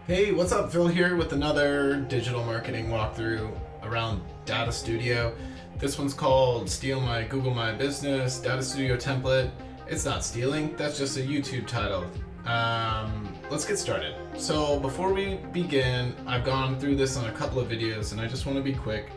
Hey, what's up? Phil here with another digital marketing walkthrough around Data Studio. This one's called Steal My Google My Business Data Studio Template. It's not stealing, that's just a YouTube title. Let's get started. So before we begin, I've gone through this on a couple of videos and I just want to be quick.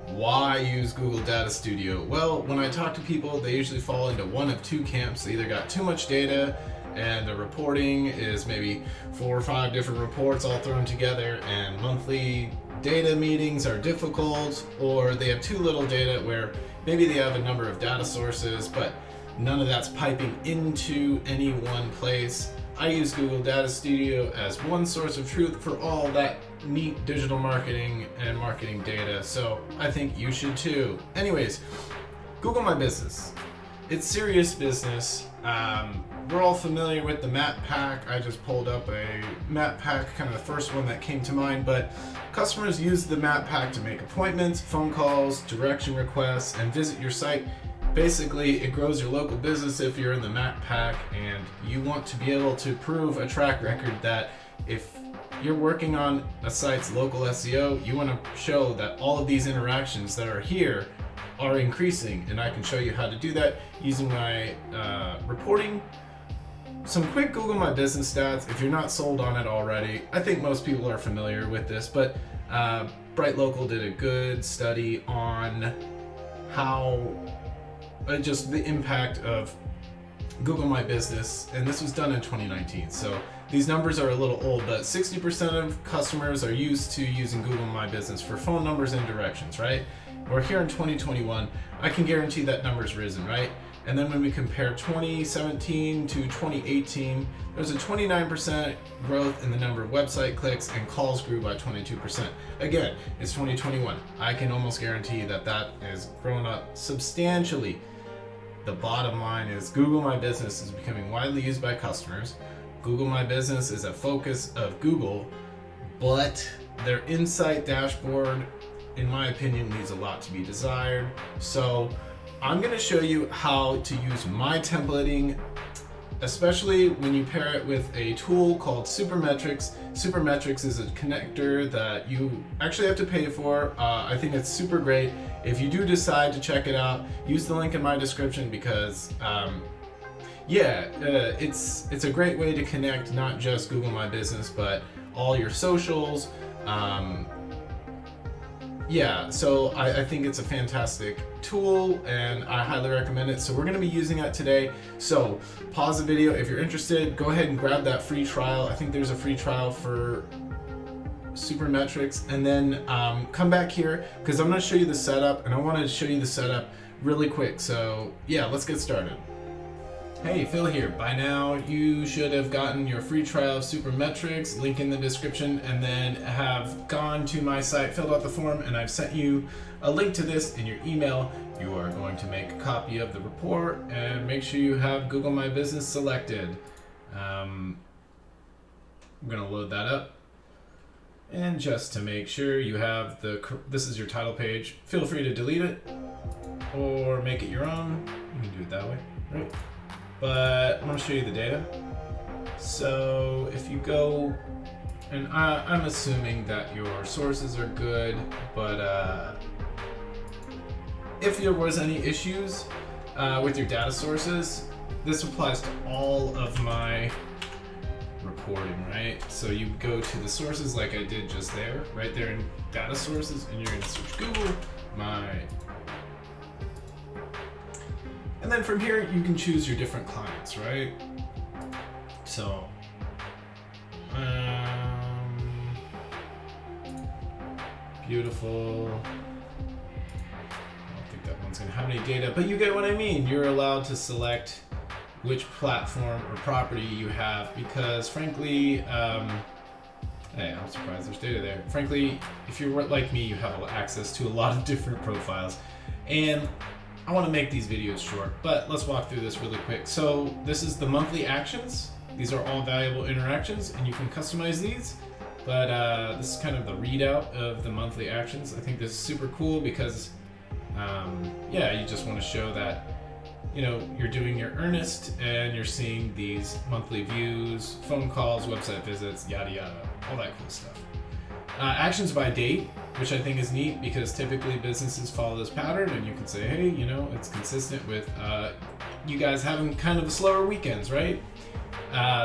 Why use Google Data Studio? Well, when I talk to people, they usually fall into one of two camps. They either got too much data and the reporting is maybe 4 or 5 different reports all thrown together and monthly data meetings are difficult, or they have too little data where maybe they have a number of data sources but none of that's piping into any one place. I use Google Data Studio as one source of truth for all that neat digital marketing and marketing data, so I think you should too. Anyways, Google My Business. It's serious business. We're all familiar with the map pack. I just pulled up a map pack, kind of the first one that came to mind, but customers use the map pack to make appointments, phone calls, direction requests, and visit your site. Basically, it grows your local business if you're in the map pack, and you want to be able to prove a track record that if you're working on a site's local SEO, you want to show that all of these interactions that are here are increasing, and I can show you how to do that using my reporting. Some quick Google My Business stats if you're not sold on it already. I think most people are familiar with this, but Bright Local did a good study on how just the impact of Google My Business, and this was done in 2019. So these numbers are a little old, but 60% of customers are used to using Google My Business for phone numbers and directions, right? We're here in 2021. I can guarantee that number's risen, right? And then when we compare 2017 to 2018, there's a 29% growth in the number of website clicks, and calls grew by 22%. Again, it's 2021. I can almost guarantee that that is grown up substantially. The bottom line is Google My Business is becoming widely used by customers. Google My Business is a focus of Google, but their insight dashboard, in my opinion, leaves a lot to be desired. So I'm going to show you how to use my templating, especially when you pair it with a tool called Supermetrics. Supermetrics is a connector that you actually have to pay for. I think it's super great. If you do decide to check it out, use the link in my description because it's a great way to connect not just Google My Business, but all your socials. So I think it's a fantastic tool and I highly recommend it. So we're going to be using it today. So pause the video if you're interested. Go ahead and grab that free trial. I think there's a free trial for Supermetrics, and then come back here because I'm going to show you the setup, and I want to show you the setup really quick. So yeah, let's get started. Hey, Phil here. By now you should have gotten your free trial of Supermetrics, link in the description, and then have gone to my site, filled out the form, and I've sent you a link to this in your email. You are going to make a copy of the report and make sure you have Google My Business selected. I'm going to load that up. And just to make sure you have this is your title page, feel free to delete it or make it your own. You can do it that way, right? But I'm going to show you the data. So if you go, and I'm assuming that your sources are good, but if there was any issues with your data sources, this applies to all of my reporting, right? So you go to the sources like I did just there, right there in data sources, and you're going to search Google My. And then from here, you can choose your different clients, right? So, beautiful. I don't think that one's gonna have any data, but you get what I mean. You're allowed to select which platform or property you have because frankly, hey, I'm surprised there's data there. Frankly, if you're like me, you have access to a lot of different profiles, and I want to make these videos short, but let's walk through this really quick. So this is the monthly actions. These are all valuable interactions, and you can customize these, but this is kind of the readout of the monthly actions. I think this is super cool because, you just want to show that, you're doing your earnest and you're seeing these monthly views, phone calls, website visits, yada yada, all that cool stuff. Actions by date, which I think is neat because typically businesses follow this pattern, and you can say, hey, it's consistent with you guys having kind of slower weekends, right?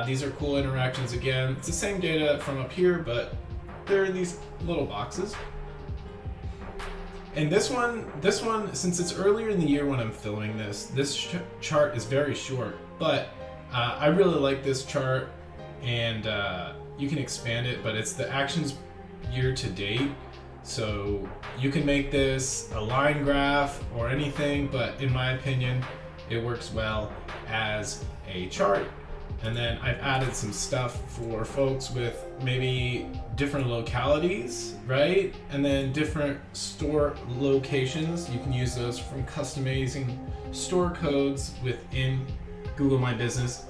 These are cool interactions again. It's the same data from up here, but they're in these little boxes. And this one, since it's earlier in the year when I'm filming this chart is very short, but I really like this chart, and you can expand it, but it's the actions year to date. So you can make this a line graph or anything, but in my opinion, it works well as a chart. And then I've added some stuff for folks with maybe different localities, right? And then different store locations. You can use those from customizing store codes within Google My Business.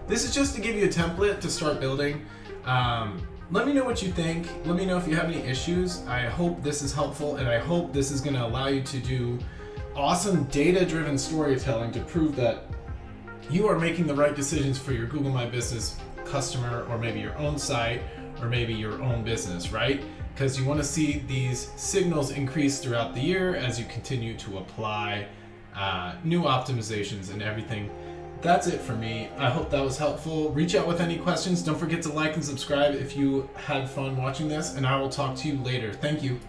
This is just to give you a template to start building. Let me know what you think. Let me know if you have any issues. I hope this is helpful, and I hope this is going to allow you to do awesome data-driven storytelling to prove that you are making the right decisions for your Google My Business customer, or maybe your own site, or maybe your own business, right? Because you want to see these signals increase throughout the year as you continue to apply new optimizations and everything. That's it for me. I hope that was helpful. Reach out with any questions. Don't forget to like and subscribe if you had fun watching this, and I will talk to you later. Thank you.